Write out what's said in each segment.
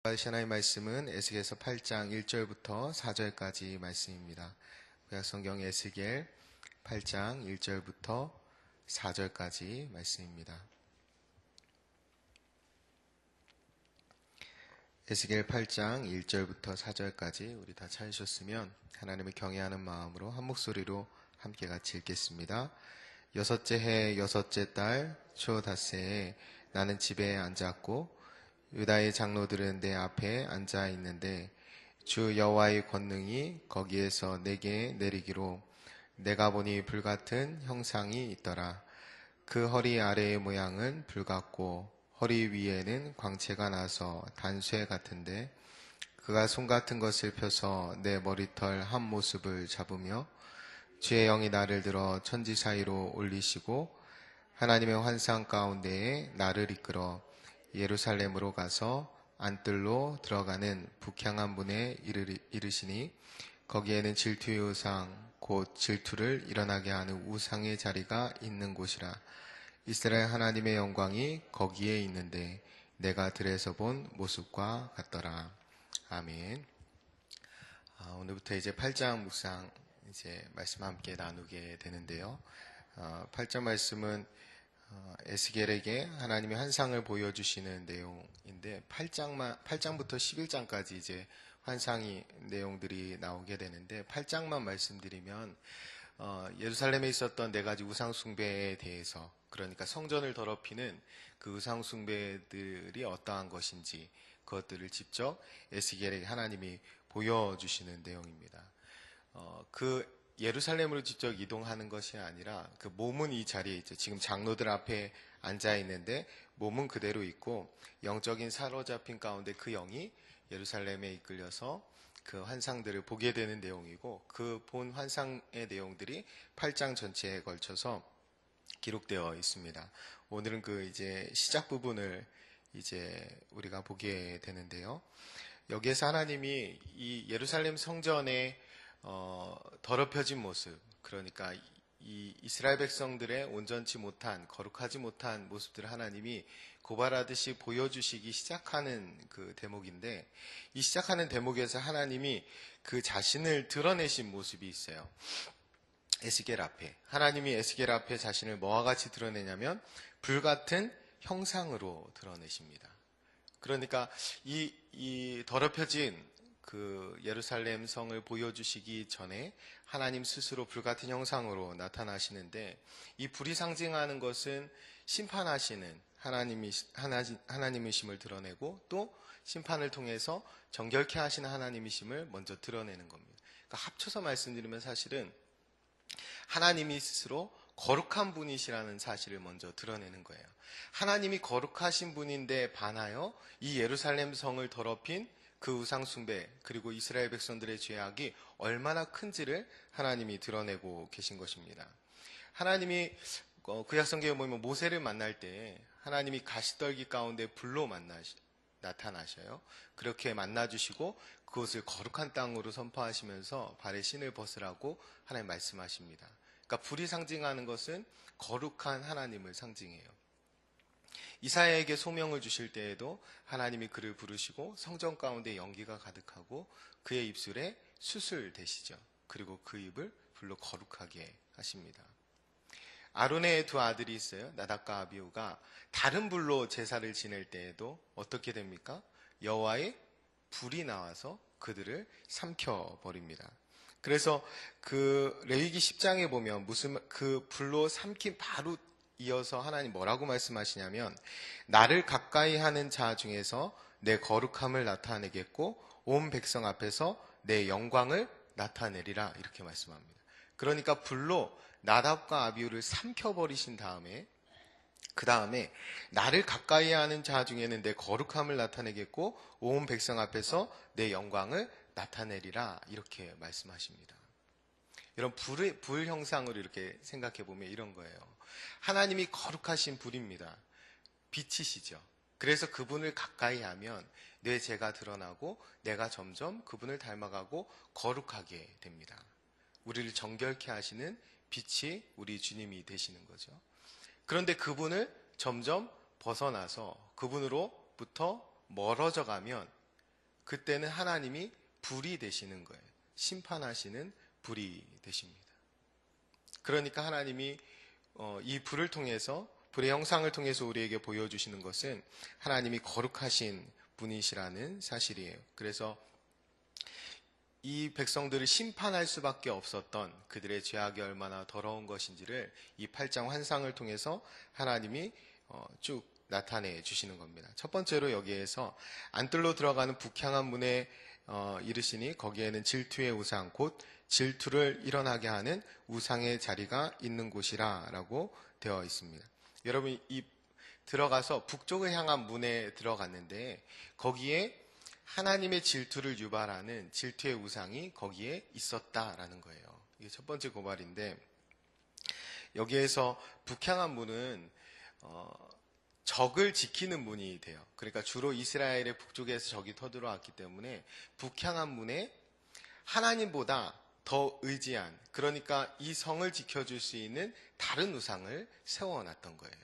받으신 하나님의 말씀은 에스겔서 8장 1절부터 4절까지 말씀입니다. 구약성경 에스겔 8장 1절부터 4절까지 말씀입니다. 에스겔 8장 1절부터 4절까지 우리 다 찾으셨으면 하나님을 경외하는 마음으로 한 목소리로 함께 같이 읽겠습니다. 여섯째 해 여섯째 달 초 닷새에 나는 집에 앉았고 유다의 장로들은 내 앞에 앉아 있는데 주 여호와의 권능이 거기에서 내게 내리기로 내가 보니 불같은 형상이 있더라. 그 허리 아래의 모양은 불같고 허리 위에는 광채가 나서 단쇠 같은데 그가 손 같은 것을 펴서 내 머리털 한 모습을 잡으며 주의 영이 나를 들어 천지 사이로 올리시고 하나님의 환상 가운데에 나를 이끌어 예루살렘으로 가서 안뜰로 들어가는 북향한 문에 이르시니 거기에는 질투의 우상 곧 질투를 일어나게 하는 우상의 자리가 있는 곳이라. 이스라엘 하나님의 영광이 거기에 있는데 내가 들에서 본 모습과 같더라. 아멘. 오늘부터 이제 8장 묵상 이제 말씀 함께 나누게 되는데요. 8장 말씀은 에스겔에게 하나님의 환상을 보여주시는 내용인데 8장부터 11장까지 이제 환상이 내용들이 나오게 되는데 8장만 말씀드리면 예루살렘에 있었던 네 가지 우상 숭배에 대해서, 그러니까 성전을 더럽히는 그 우상 숭배들이 어떠한 것인지 그것들을 직접 에스겔에게 하나님이 보여주시는 내용입니다. 그 예루살렘으로 직접 이동하는 것이 아니라 그 몸은 이 자리에 있죠. 지금 장로들 앞에 앉아 있는데 몸은 그대로 있고 영적인 사로잡힌 가운데 그 영이 예루살렘에 이끌려서 그 환상들을 보게 되는 내용이고, 그 본 환상의 내용들이 8장 전체에 걸쳐서 기록되어 있습니다. 오늘은 그 이제 시작 부분을 이제 우리가 보게 되는데요. 여기에서 하나님이 이 예루살렘 성전의 더럽혀진 모습, 그러니까 이 이스라엘 백성들의 온전치 못한, 거룩하지 못한 모습들을 하나님이 고발하듯이 보여주시기 시작하는 그 대목인데, 이 시작하는 대목에서 하나님이 그 자신을 드러내신 모습이 있어요. 에스겔 앞에 하나님이 에스겔 앞에 자신을 뭐와 같이 드러내냐면 불같은 형상으로 드러내십니다. 그러니까 이 더럽혀진 그 예루살렘 성을 보여주시기 전에 하나님 스스로 불같은 형상으로 나타나시는데, 이 불이 상징하는 것은 심판하시는 하나님이심을 드러내고 또 심판을 통해서 정결케 하시는 하나님이심을 먼저 드러내는 겁니다. 그러니까 합쳐서 말씀드리면 사실은 하나님이 스스로 거룩한 분이시라는 사실을 먼저 드러내는 거예요. 하나님이 거룩하신 분인데 반하여 이 예루살렘 성을 더럽힌 그 우상 숭배, 그리고 이스라엘 백성들의 죄악이 얼마나 큰지를 하나님이 드러내고 계신 것입니다. 하나님이 구약성경에 보면 모세를 만날 때 하나님이 가시떨기 가운데 불로 나타나셔요. 그렇게 만나주시고 그것을 거룩한 땅으로 선포하시면서 발에 신을 벗으라고 하나님 말씀하십니다. 그러니까 불이 상징하는 것은 거룩한 하나님을 상징해요. 이사야에게 소명을 주실 때에도 하나님이 그를 부르시고 성전 가운데 연기가 가득하고 그의 입술에 숯을 대시죠. 그리고 그 입을 불로 거룩하게 하십니다. 아론의 두 아들이 있어요. 나답과 아비후가 다른 불로 제사를 지낼 때에도 어떻게 됩니까? 여호와의 불이 나와서 그들을 삼켜버립니다. 그래서 그 레위기 10장에 보면 그 불로 삼킨 바로 이어서 하나님 뭐라고 말씀하시냐면 나를 가까이 하는 자 중에서 내 거룩함을 나타내겠고 온 백성 앞에서 내 영광을 나타내리라, 이렇게 말씀합니다. 그러니까 불로 나답과 아비후를 삼켜버리신 다음에 그 다음에 나를 가까이 하는 자 중에는 내 거룩함을 나타내겠고 온 백성 앞에서 내 영광을 나타내리라, 이렇게 말씀하십니다. 이런 불 형상으로 이렇게 생각해 보면 이런 거예요. 하나님이 거룩하신 불입니다. 빛이시죠. 그래서 그분을 가까이 하면 내 죄가 드러나고 내가 점점 그분을 닮아가고 거룩하게 됩니다. 우리를 정결케 하시는 빛이 우리 주님이 되시는 거죠. 그런데 그분을 점점 벗어나서 그분으로부터 멀어져 가면 그때는 하나님이 불이 되시는 거예요. 심판하시는 불이 되십니다. 그러니까 하나님이 이 불을 통해서, 불의 형상을 통해서 우리에게 보여주시는 것은 하나님이 거룩하신 분이시라는 사실이에요. 그래서 이 백성들을 심판할 수밖에 없었던 그들의 죄악이 얼마나 더러운 것인지를 이 8장 환상을 통해서 하나님이 쭉 나타내 주시는 겁니다. 첫 번째로 여기에서 안뜰로 들어가는 북향한 문에 이르시니 거기에는 질투의 우상, 곧 질투를 일어나게 하는 우상의 자리가 있는 곳이라 라고 되어 있습니다. 여러분, 이 들어가서 북쪽을 향한 문에 들어갔는데 거기에 하나님의 질투를 유발하는 질투의 우상이 거기에 있었다라는 거예요. 이게 첫 번째 고발인데, 여기에서 북향한 문은 적을 지키는 문이 돼요. 그러니까 주로 이스라엘의 북쪽에서 적이 터들어왔기 때문에 북향한 문에 하나님보다 더 의지한, 그러니까 이 성을 지켜줄 수 있는 다른 우상을 세워놨던 거예요.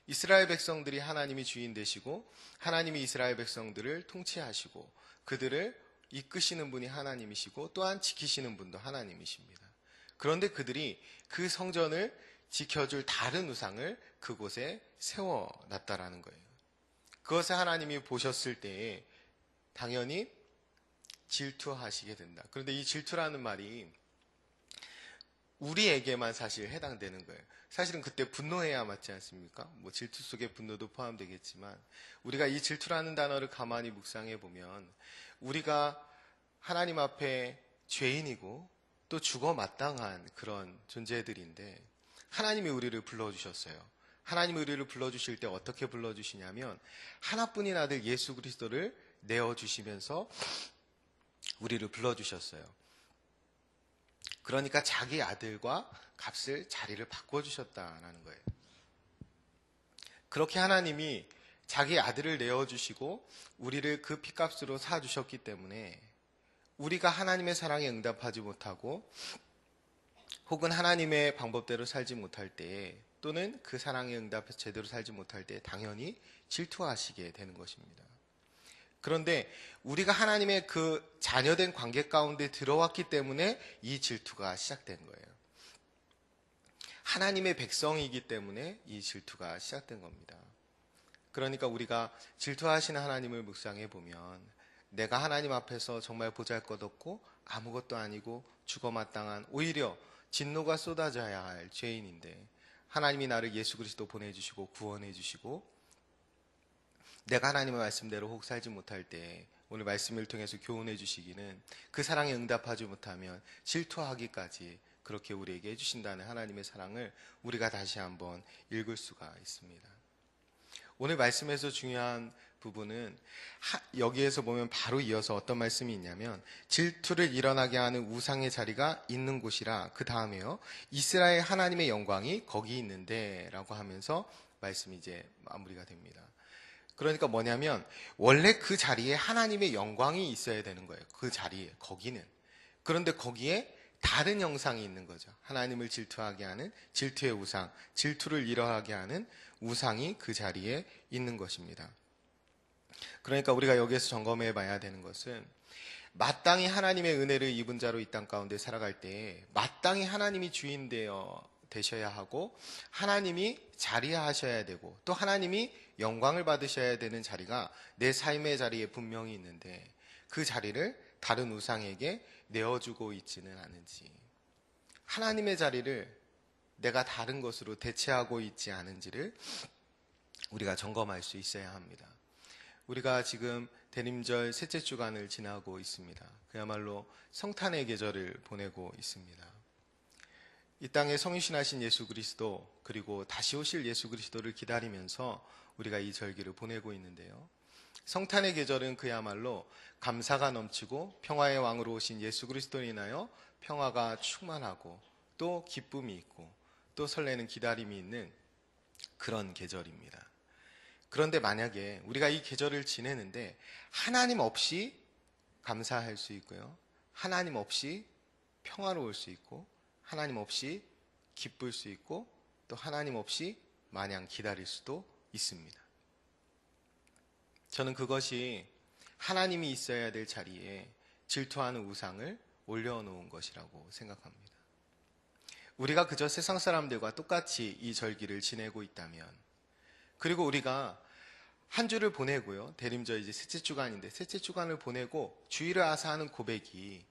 이스라엘 백성들이 하나님이 주인 되시고 하나님이 이스라엘 백성들을 통치하시고 그들을 이끄시는 분이 하나님이시고 또한 지키시는 분도 하나님이십니다. 그런데 그들이 그 성전을 지켜줄 다른 우상을 그곳에 세워놨다라는 거예요. 그것을 하나님이 보셨을 때에 당연히 질투하시게 된다. 그런데 이 질투라는 말이 우리에게만 사실 해당되는 거예요. 사실은 그때 분노해야 맞지 않습니까? 뭐 질투 속에 분노도 포함되겠지만 우리가 이 질투라는 단어를 가만히 묵상해 보면 우리가 하나님 앞에 죄인이고 또 죽어 마땅한 그런 존재들인데 하나님이 우리를 불러주셨어요. 하나님이 우리를 불러주실 때 어떻게 불러주시냐면 하나뿐인 아들 예수 그리스도를 내어주시면서 우리를 불러주셨어요. 그러니까 자기 아들과 값을 자리를 바꿔주셨다는 거예요. 그렇게 하나님이 자기 아들을 내어주시고 우리를 그 피값으로 사주셨기 때문에 우리가 하나님의 사랑에 응답하지 못하고 혹은 하나님의 방법대로 살지 못할 때 또는 그 사랑에 응답해서 제대로 살지 못할 때 당연히 질투하시게 되는 것입니다. 그런데 우리가 하나님의 그 자녀된 관계 가운데 들어왔기 때문에 이 질투가 시작된 거예요. 하나님의 백성이기 때문에 이 질투가 시작된 겁니다. 그러니까 우리가 질투하시는 하나님을 묵상해 보면 내가 하나님 앞에서 정말 보잘것없고 아무것도 아니고 죽어마땅한 오히려 진노가 쏟아져야 할 죄인인데 하나님이 나를 예수 그리스도 보내주시고 구원해 주시고 내가 하나님의 말씀대로 혹 살지 못할 때 오늘 말씀을 통해서 교훈해 주시기는 그 사랑에 응답하지 못하면 질투하기까지 그렇게 우리에게 해주신다는 하나님의 사랑을 우리가 다시 한번 읽을 수가 있습니다. 오늘 말씀에서 중요한 부분은 여기에서 보면 바로 이어서 어떤 말씀이 있냐면 질투를 일어나게 하는 우상의 자리가 있는 곳이라 그 다음에요. 이스라엘 하나님의 영광이 거기 있는데 라고 하면서 말씀이 이제 마무리가 됩니다. 그러니까 뭐냐면 원래 그 자리에 하나님의 영광이 있어야 되는 거예요. 그 자리에, 거기는. 그런데 거기에 다른 형상이 있는 거죠. 하나님을 질투하게 하는 질투의 우상, 질투를 일어나게 하는 우상이 그 자리에 있는 것입니다. 그러니까 우리가 여기에서 점검해 봐야 되는 것은 마땅히 하나님의 은혜를 입은 자로 이 땅 가운데 살아갈 때 마땅히 하나님이 주인 되셔야 하고 하나님이 자리하셔야 되고 또 하나님이 영광을 받으셔야 되는 자리가 내 삶의 자리에 분명히 있는데 그 자리를 다른 우상에게 내어주고 있지는 않은지 하나님의 자리를 내가 다른 것으로 대체하고 있지 않은지를 우리가 점검할 수 있어야 합니다. 우리가 지금 대림절 셋째 주간을 지나고 있습니다. 그야말로 성탄의 계절을 보내고 있습니다. 이 땅에 성육신하신 예수 그리스도 그리고 다시 오실 예수 그리스도를 기다리면서 우리가 이 절기를 보내고 있는데요. 성탄의 계절은 그야말로 감사가 넘치고 평화의 왕으로 오신 예수 그리스도로 인하여 평화가 충만하고 또 기쁨이 있고 또 설레는 기다림이 있는 그런 계절입니다. 그런데 만약에 우리가 이 계절을 지내는데 하나님 없이 감사할 수 있고요. 하나님 없이 평화로울 수 있고 하나님 없이 기쁠 수 있고 또 하나님 없이 마냥 기다릴 수도 있습니다. 저는 그것이 하나님이 있어야 될 자리에 질투하는 우상을 올려놓은 것이라고 생각합니다. 우리가 그저 세상 사람들과 똑같이 이 절기를 지내고 있다면, 그리고 우리가 한 주를 보내고요, 대림절 이제 셋째 주간인데 셋째 주간을 보내고 주일을 아사하는 고백이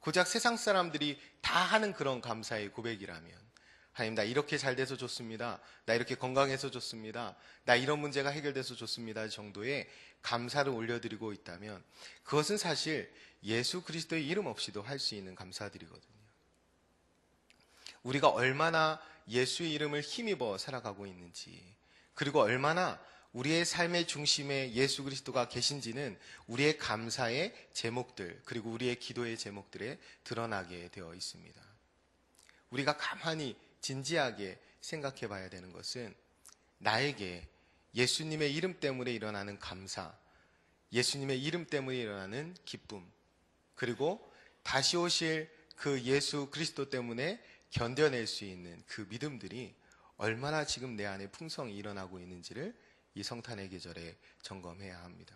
고작 세상 사람들이 다 하는 그런 감사의 고백이라면, 하나님 나 이렇게 잘 돼서 좋습니다, 나 이렇게 건강해서 좋습니다, 나 이런 문제가 해결돼서 좋습니다 정도의 감사를 올려드리고 있다면, 그것은 사실 예수 그리스도의 이름 없이도 할 수 있는 감사들이거든요. 우리가 얼마나 예수의 이름을 힘입어 살아가고 있는지, 그리고 얼마나 우리의 삶의 중심에 예수 그리스도가 계신지는 우리의 감사의 제목들, 그리고 우리의 기도의 제목들에 드러나게 되어 있습니다. 우리가 가만히 진지하게 생각해 봐야 되는 것은, 나에게 예수님의 이름 때문에 일어나는 감사, 예수님의 이름 때문에 일어나는 기쁨, 그리고 다시 오실 그 예수 그리스도 때문에 견뎌낼 수 있는 그 믿음들이 얼마나 지금 내 안에 풍성히 일어나고 있는지를 이 성탄의 계절에 점검해야 합니다.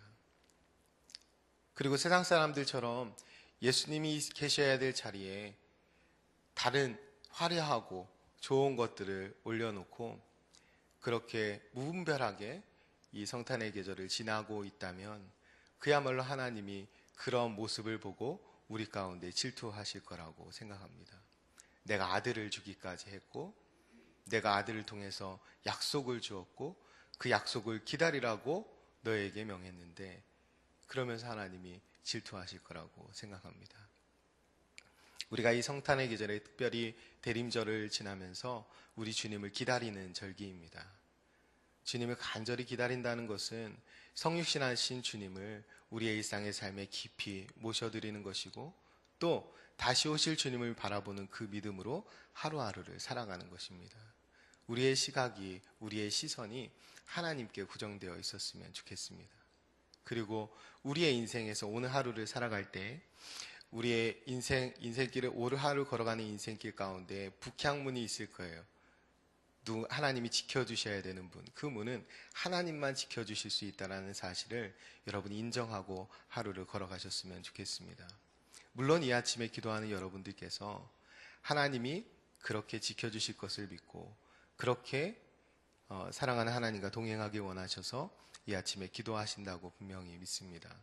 그리고 세상 사람들처럼 예수님이 계셔야 될 자리에 다른 화려하고 좋은 것들을 올려놓고 그렇게 무분별하게 이 성탄의 계절을 지나고 있다면, 그야말로 하나님이 그런 모습을 보고 우리 가운데 질투하실 거라고 생각합니다. 내가 아들을 주기까지 했고, 내가 아들을 통해서 약속을 주었고, 그 약속을 기다리라고 너에게 명했는데, 그러면서 하나님이 질투하실 거라고 생각합니다. 우리가 이 성탄의 계절에 특별히 대림절을 지나면서 우리 주님을 기다리는 절기입니다. 주님을 간절히 기다린다는 것은 성육신하신 주님을 우리의 일상의 삶에 깊이 모셔드리는 것이고, 또 다시 오실 주님을 바라보는 그 믿음으로 하루하루를 살아가는 것입니다. 우리의 시각이, 우리의 시선이 하나님께 고정되어 있었으면 좋겠습니다. 그리고 우리의 인생에서 오늘 하루를 살아갈 때 우리의 인생길을 오늘 하루 걸어가는 인생길 가운데 북향문이 있을 거예요. 하나님이 지켜주셔야 되는 분, 그 문은 하나님만 지켜주실 수 있다는 사실을 여러분이 인정하고 하루를 걸어가셨으면 좋겠습니다. 물론 이 아침에 기도하는 여러분들께서 하나님이 그렇게 지켜주실 것을 믿고 그렇게 사랑하는 하나님과 동행하기 원하셔서 이 아침에 기도하신다고 분명히 믿습니다.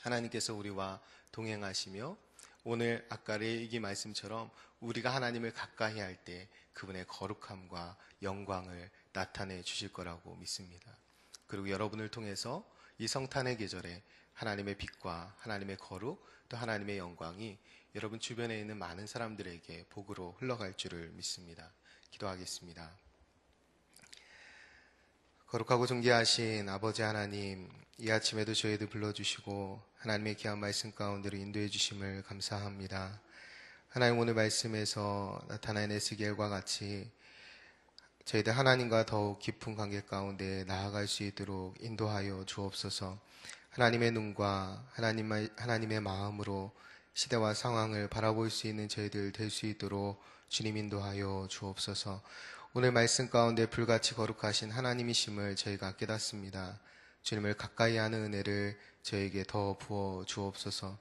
하나님께서 우리와 동행하시며 오늘 아까 레이기 말씀처럼 우리가 하나님을 가까이 할 때 그분의 거룩함과 영광을 나타내 주실 거라고 믿습니다. 그리고 여러분을 통해서 이 성탄의 계절에 하나님의 빛과 하나님의 거룩, 또 하나님의 영광이 여러분 주변에 있는 많은 사람들에게 복으로 흘러갈 줄을 믿습니다. 기도하겠습니다. 거룩하고 존귀하신 아버지 하나님, 이 아침에도 저희들 불러주시고 하나님의 귀한 말씀 가운데로 인도해 주심을 감사합니다. 하나님, 오늘 말씀에서 나타난 에스겔과 같이 저희들 하나님과 더욱 깊은 관계 가운데 나아갈 수 있도록 인도하여 주옵소서. 하나님의 눈과 하나님의 마음으로 시대와 상황을 바라볼 수 있는 저희들 될 수 있도록 주님 인도하여 주옵소서. 오늘 말씀 가운데 불같이 거룩하신 하나님이심을 저희가 깨닫습니다. 주님을 가까이 하는 은혜를 저에게 더 부어 주옵소서.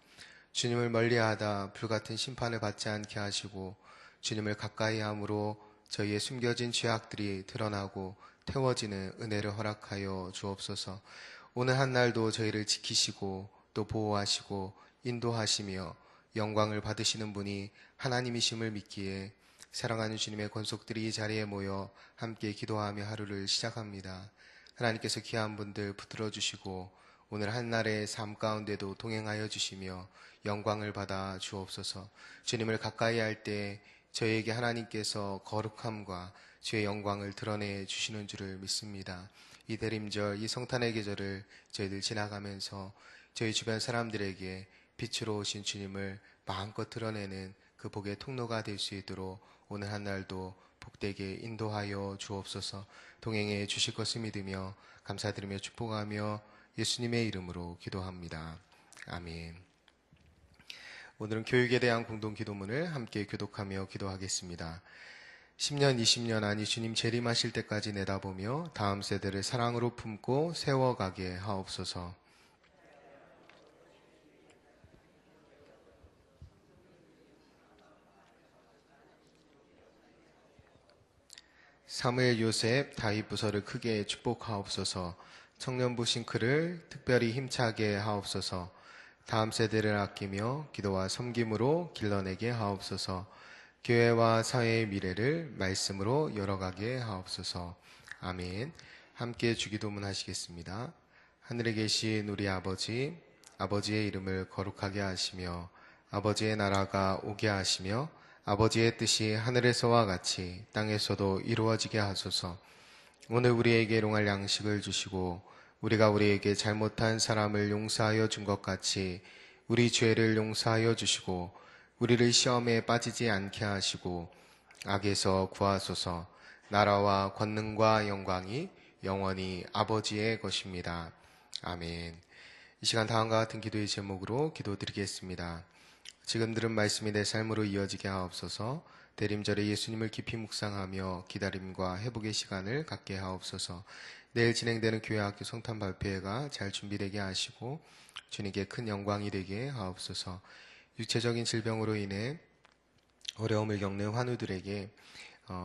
주님을 멀리하다 불같은 심판을 받지 않게 하시고 주님을 가까이 함으로 저희의 숨겨진 죄악들이 드러나고 태워지는 은혜를 허락하여 주옵소서. 오늘 한 날도 저희를 지키시고 또 보호하시고 인도하시며 영광을 받으시는 분이 하나님이심을 믿기에 사랑하는 주님의 권속들이 이 자리에 모여 함께 기도하며 하루를 시작합니다. 하나님께서 귀한 분들 붙들어 주시고 오늘 한날의 삶 가운데도 동행하여 주시며 영광을 받아 주옵소서. 주님을 가까이 할 때 저희에게 하나님께서 거룩함과 주의 영광을 드러내 주시는 줄을 믿습니다. 이 대림절, 이 성탄의 계절을 저희들 지나가면서 저희 주변 사람들에게 빛으로 오신 주님을 마음껏 드러내는 그 복의 통로가 될 수 있도록 오늘 한날도 복되게 인도하여 주옵소서. 동행해 주실 것을 믿으며 감사드리며 축복하며 예수님의 이름으로 기도합니다. 아멘. 오늘은 교육에 대한 공동 기도문을 함께 교독하며 기도하겠습니다. 10년, 20년 안이 주님 재림하실 때까지 내다보며 다음 세대를 사랑으로 품고 세워가게 하옵소서. 사무엘 요셉 다윗 부서를 크게 축복하옵소서. 청년부 싱크를 특별히 힘차게 하옵소서. 다음 세대를 아끼며 기도와 섬김으로 길러내게 하옵소서. 교회와 사회의 미래를 말씀으로 열어가게 하옵소서. 아멘. 함께 주기도문 하시겠습니다. 하늘에 계신 우리 아버지, 아버지의 이름을 거룩하게 하시며 아버지의 나라가 오게 하시며 아버지의 뜻이 하늘에서와 같이 땅에서도 이루어지게 하소서. 오늘 우리에게 일용할 양식을 주시고 우리가 우리에게 잘못한 사람을 용서하여 준 것 같이 우리 죄를 용서하여 주시고 우리를 시험에 빠지지 않게 하시고 악에서 구하소서. 나라와 권능과 영광이 영원히 아버지의 것입니다. 아멘. 이 시간 다음과 같은 기도의 제목으로 기도드리겠습니다. 지금 들은 말씀이 내 삶으로 이어지게 하옵소서. 대림절에 예수님을 깊이 묵상하며 기다림과 회복의 시간을 갖게 하옵소서. 내일 진행되는 교회학교 성탄 발표회가 잘 준비되게 하시고 주님께 큰 영광이 되게 하옵소서. 육체적인 질병으로 인해 어려움을 겪는 환우들에게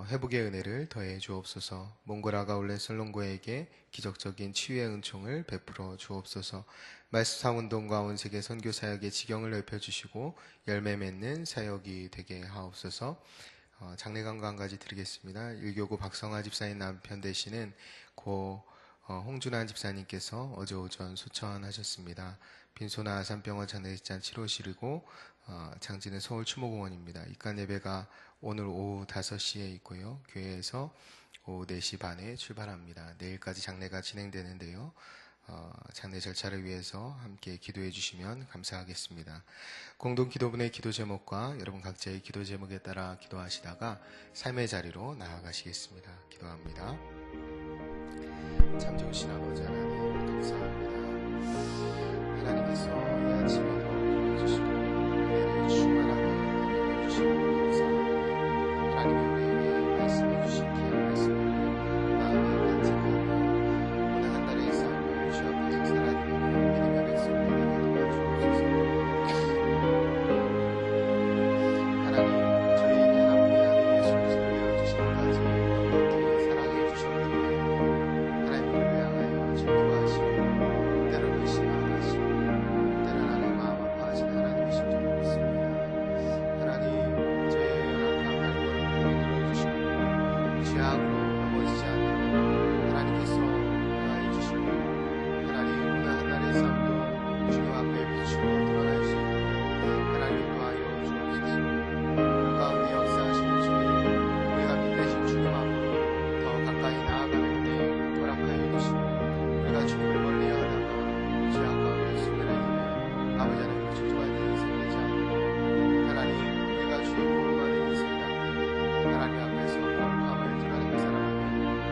회복의 은혜를 더해 주옵소서. 몽골아가 올레 설롱고에게 기적적인 치유의 은총을 베풀어 주옵소서. 말씀 사운동과 온 세계 선교 사역의 지경을 넓혀주시고 열매 맺는 사역이 되게 하옵소서. 장례 관광까지 드리겠습니다. 일교구 박성아 집사님 남편 되시는 고 홍준환 집사님께서 어제 오전 소천하셨습니다. 빈소나 아산병원 장례식장 치료실이고 장지는 서울 추모공원입니다. 입간 예배가 오늘 오후 5시에 있고요. 교회에서 오후 4시 반에 출발합니다. 내일까지 장례가 진행되는데요. 장례 절차를 위해서 함께 기도해 주시면 감사하겠습니다. 공동 기도분의 기도 제목과 여러분 각자의 기도 제목에 따라 기도하시다가 삶의 자리로 나아가시겠습니다. 기도합니다. 참 좋으신 아버지 하나님 감사합니다. 하나님께서 이 아침에도 보여주시고 은혜를 충만하게 해주시고 감사합니다. 하나님이 우리에게 말씀해 주신 귀한 말씀을 마음에 간직하며 오늘 한 달의 삶을 주 앞에서 살아가는 믿음의 백성들에게 도와주옵소서. 하나님 저희에게 하나님의 아들 예수 그리스도를 내어주신 까지 어떻게 사랑해 주셨는데 하나님 우리를 향하여 질투하시고 때로는 심하시고 때로는 하나님 마음 아파하시는 하나님이신 줄 믿습니다. 하나님 저의 연약한 발걸음을 들어주시고 죄악으로 넘어지지 않도록 하나님께서 인도하여 주시고 하나님 오늘 한 날의 삶도 주님 앞에 비추어 드러날 수 있도록 하나님 인도하여 주옵소서. 그 가운데 역사하시는 주님 우리가 빛내신 주님 앞으로 더 가까이 나아가는 데 허락하여 주시고 우리가 주님을 멀리하다가 죄악 가운데 숨으려면 아버지 하나님 저주받는 인생 되지 않고 하나님 우리가 주의 보호받는 인생답게 하나님 앞에서 거룩함을 드러내며 살아가며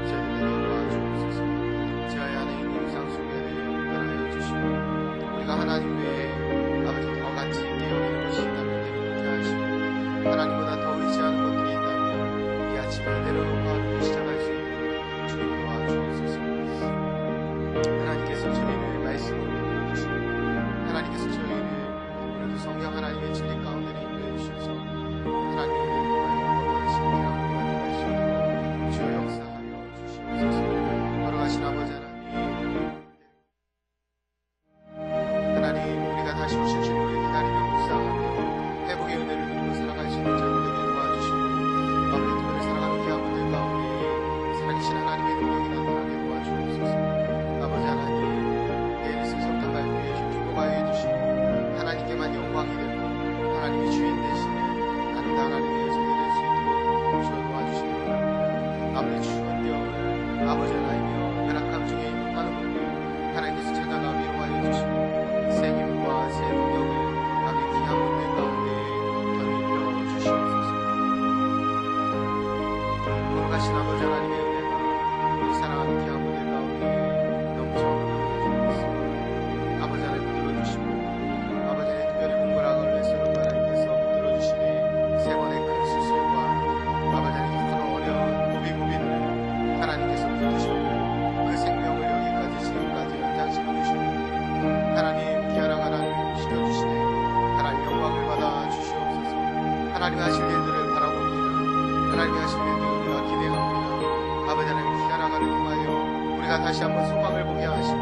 저희들에게 도와주옵소서. 제 안에 있는 우상숭배를 분별하여 주시고 우리가 하나님 외에 아버지 더 같이 깨어있는 것이 있다면 내려놓게 하시고 하나님보다 더 의지하는 것들이 있다면 이 아침에 내려놓고 하루를 시작할 수 있도록 주님 도와주옵소서. 하나님께서 저희를 말씀으로 인도해주시고 하나님께서 저희를 오늘도 성령 하나님의 진리 가운데 인도해 주셔서 하나님의 은혜와 영광과 신비한 우리가 될 수 있도록 주여 역사하여 주시옵소서. 걸어가신 아버지 하나님 우리가 다시 오실 주님을 기다리며 묵상하며 회복의 은혜를 누리고 살아갈 수 있는 자들에게 도와주시고 아버지 특별히 살아가는 귀한 분들 가운데 살아계신 하나님의 능력이 나타나게 도와주옵소서. 아버지 하나님 내일 있을 성탄 발표에 축복하여 해주시고 하나님께만 영광이 되고 하나님이 주인 되시는 아름다운 하나님의 여정이 될 수 있도록 주여 도와주시기 바랍니다. 아버지 주원경을 아버지 하나님이여 벼락감 중에 있는 많은 분들 하나님께서 찾아가 위로하여 주시고 새 힘과 새 능력을 아버지 귀한 분들 가운데 더 입혀 주시옵소서. 거룩하신 아버지 하나님의 은혜가 우리 사랑하는 귀한 분들 가운데 넘쳐 주옵소서. 아버지 하나님 붙들어주시고 아버지의 특별히 몽골아가 올레서로 하나님께서 붙들어주시니 세 번의 큰 수술과 아버지 하나님 서로 어려운 고비고비를 하나님께서 붙드시고 그 생명을 여기까지 지금까지 연장시켜 주시고 하나님 귀하랑 하나님 시켜주시네 하나님 영광을 받아 주시옵소서. 하나님 하실 일들을 바라봅니다. 하나님 하실 일들을 우리가 기대합니다. 우리가 다시 한번 소망을 보게 하시고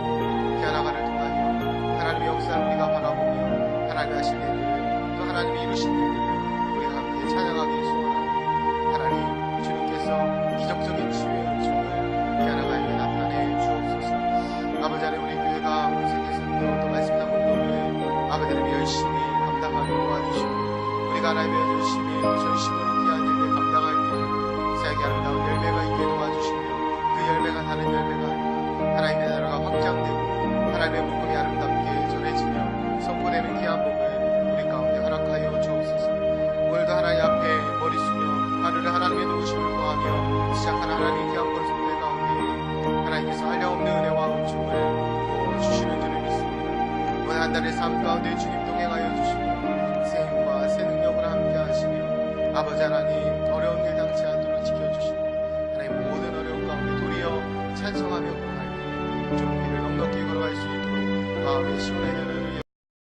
피아나가를 통하여 하나님의 역사를 우리가 바라보며 하나님의 하신 일들을 또 하나님이 이루신 일들을 우리가 함께 찬양하기 소원합니다. 하나님 주님께서 기적적인 치유의 은총을 피아나가에게 나타내 주옵소서. 아버지 하나님 우리 교회가 온 세계 선교 또 말씀 나문도를 아버지 하나님 열심히 감당하며 도와주시고 우리가 하나님의 열심히 전심으로 귀한 일을 감당할 때 세계 아름다운 열매가 있게 도와주시며 그 열매가 다른 열매가 아니라 하나님의 나라가 확장되고 하나님의 복음이 아름답게 전해지며 선포되는 귀한 복을 우리 가운데 허락하여 주옵소서. 오늘도 하나님 앞에 머리 숙여 하늘을 하나님의 도우심을 구하며 시작한 하나님의 귀한 권속들 가운데 하나님께서 한량없는 은혜와 은총을 주시는 줄을 믿습니다. 오늘 한 달의 삶 가운데 주님 동행하여 주시고 새 힘과 새 능력을 함께 하시며 아버지 하나님 어려운 일 당치 않도록 지켜주시고 하나님 모든 어려움 가운데 도리어 찬송하며 걸어갈 때 좀 길을 넉넉히 걸어갈 수 있도록 마음에 시원해지는